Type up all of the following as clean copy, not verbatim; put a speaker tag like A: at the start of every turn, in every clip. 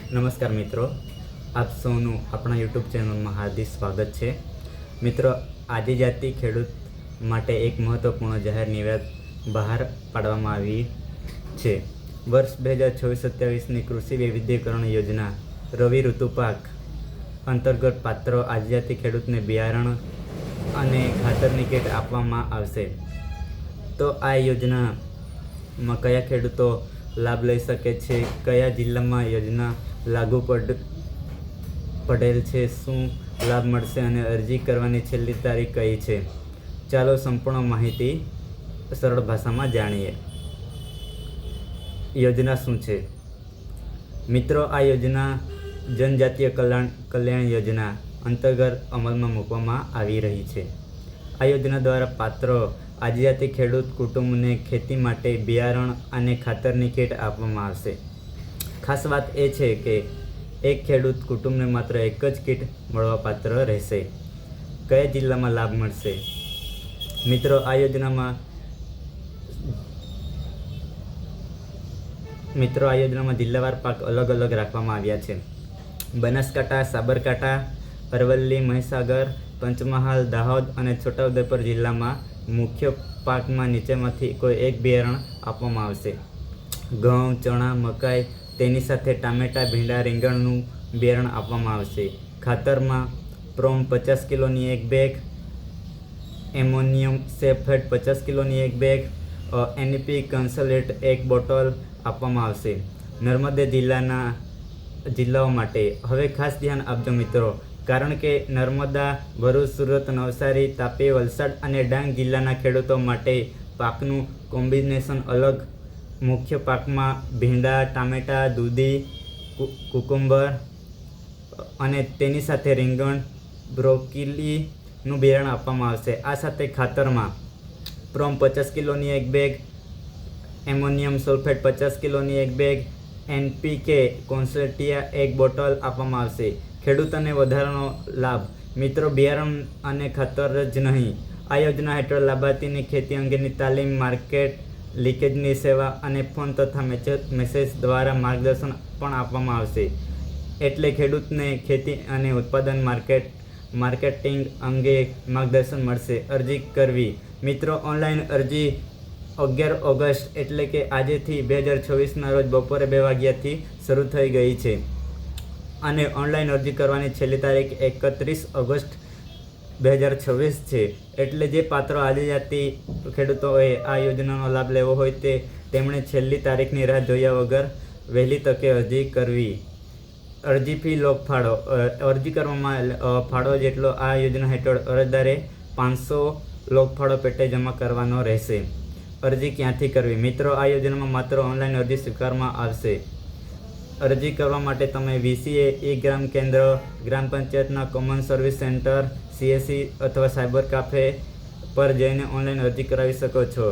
A: નમસ્કાર મિત્રો, આપ સૌનું આપણા યુટ્યુબ ચેનલમાં હાર્દિક સ્વાગત છે. મિત્રો, આદિજાતિ ખેડૂત માટે એક મહત્વપૂર્ણ જાહેર નિવેદન બહાર પાડવામાં આવી છે. વર્ષ 2024-27ની કૃષિ વૈવિધ્યકરણ યોજના રવિ ઋતુ પાક અંતર્ગત પાત્ર આદિજાતિ ખેડૂતને બિયારણ અને ખાતરની કીટ આપવામાં આવશે. તો આ યોજનામાં કયા ખેડૂતો લાભ લઈ શકે છે, કયા જિલ્લામાં યોજના લાગુ પડેલ છે, શું લાભ મળશે અને અરજી કરવાની છેલ્લી તારીખ કઈ છે? ચાલો સંપૂર્ણ માહિતી સરળ ભાષામાં જાણીએ. યોજના શું છે? મિત્રો, આ યોજના જનજાતીય કલ્યાણ યોજના અંતર્ગત અમલમાં મૂકવામાં આવી રહી છે. આ યોજના દ્વારા પાત્ર આદિજાતિ ખેડૂત કુટુંબને ખેતી માટે બિયારણ અને ખાતરની કીટ આપવામાં આવશે. ખાસ વાત એ છે કે એક ખેડૂત કુટુંબને માત્ર એક જ કીટ મળવાપાત્ર રહેશે. કયા જિલ્લામાં લાભ મળશે? મિત્રો, આ યોજનામાં જિલ્લાવાર પાક અલગ અલગ રાખવામાં આવ્યા છે. બનાસકાંઠા, સાબરકાંઠા, અરવલ્લી, મહીસાગર, પંચમહાલ, દાહોદ અને છોટાઉદેપુર જિલ્લામાં મુખ્ય પાકમાં નીચેમાંથી કોઈ એક બિયારણ આપવામાં આવશે. ઘઉં, ચણા, મકાઈ, તેની સાથે ટામેટા, ભીંડા, રીંગણનું બિયારણ આપવામાં આવશે. ખાતરમાં પ્રોમ 50 કિલોની એક બેગ, એમોનિયમ સલ્ફેટ 50 કિલોની એક બેગ, NP કન્સલેટ એક બોટલ આપવામાં આવશે. નર્મદા જિલ્લાઓ માટે હવે ખાસ ધ્યાન આપજો મિત્રો, કારણ કે નર્મદા, ભરૂચ, સુરત, નવસારી, તાપી, વલસાડ અને ડાંગ જિલ્લાના ખેડૂતો માટે પાકનું કોમ્બિનેશન અલગ. મુખ્ય પાકમાં ભીંડા, ટામેટા, દૂધી, કુકુંબર અને તેની સાથે રીંગણ, બ્રોકોલીનું બિયારણ આપવામાં આવશે. આ સાથે ખાતરમાં પ્રોમ 50 કિલોની એક બેગ, એમોનિયમ સલ્ફેટ 50 કિલોની એક બેગ, NPK કોન્સેટિયા એક બોટલ આપવામાં આવશે. ખેડૂતોને વધારાનો લાભ. મિત્રો, બિયારણ અને ખાતર જ નહીં, આ યોજના હેઠળ લાભાર્થીની ખેતી અંગેની તાલીમ, માર્કેટ લીકેજની સેવા અને ફોન તથા મેસેજ દ્વારા માર્ગદર્શન પણ આપવામાં આવશે. એટલે ખેડૂતને ખેતી અને ઉત્પાદન માર્કેટિંગ અંગે માર્ગદર્શન મળશે. અરજી કરવી. મિત્રો, ઓનલાઈન અરજી 11 ઓગસ્ટ એટલે કે આજેથી 2024ના રોજ બપોરે 2 વાગ્યાથી શરૂ થઈ ગઈ છે અને ઓનલાઈન અરજી કરવાની છેલ્લી તારીખ 31 ઓગસ્ટ 2026 છે. એટલે જે પાત્ર આદિજાતિ ખેડૂતોએ આ યોજનાનો લાભ લેવો હોય તેમણે છેલ્લી તારીખની રાહ જોયા વગર વહેલી તકે અરજી કરવી. અરજી ફી લોકફાળો. અરજી કરવામાં ફાળો જેટલો આ યોજના હેઠળ અરજદારે 500 લોકફાળો પેટે જમા કરવાનો રહેશે. અરજી ક્યાંથી કરવી? મિત્રો, આ યોજનામાં માત્ર ઓનલાઈન અરજી સ્વીકારવામાં આવશે. અરજી કરવા માટે તમે VCA ગ્રામ કેન્દ્ર, ગ્રામ પંચાયતના કોમન સર્વિસ સેન્ટર, CSC અથવા સાયબર કાફે પર જઈને ઓનલાઈન અરજી કરાવી શકો છો.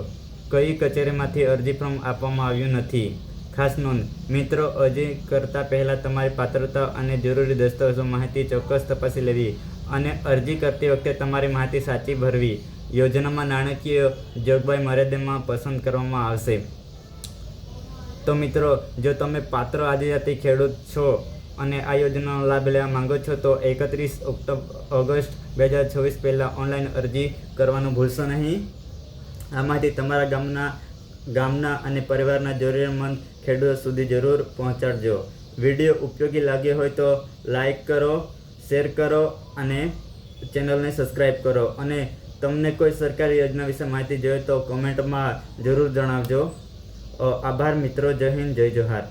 A: કઈ કચેરીમાંથી અરજી ફોર્મ આપવામાં આવ્યું નથી? ખાસ નોંધ. મિત્રો, અરજી કરતા પહેલાં તમારી પાત્રતા અને જરૂરી દસ્તાવેજો માહિતી ચોક્કસ તપાસી લેવી અને અરજી કરતી વખતે તમારી માહિતી સાચી ભરવી. યોજનામાં નાણાકીય જોગવાઈ મર્યાદામાં પસંદ કરવામાં આવશે. તો મિત્રો, જો તમે પાત્ર આદિજાતિ ખેડૂત છો અને આ યોજનાનો લાભ લેવા માંગો છો તો 31 ઓગસ્ટ 2024 પહેલાં ઓનલાઈન અરજી કરવાનું ભૂલશો નહીં. આ માહિતી તમારા ગામના અને પરિવારના જરૂરિયાતમંદ ખેડૂતો સુધી જરૂર પહોંચાડજો. વિડીયો ઉપયોગી લાગ્યો હોય તો લાઈક કરો, શેર કરો અને ચેનલને સબસ્ક્રાઈબ કરો. અને તમને કોઈ સરકારી યોજના વિશે માહિતી જોઈએ તો કોમેન્ટમાં જરૂર જણાવજો. આભાર મિત્રો. જય હિન્દ, જય જોહાર.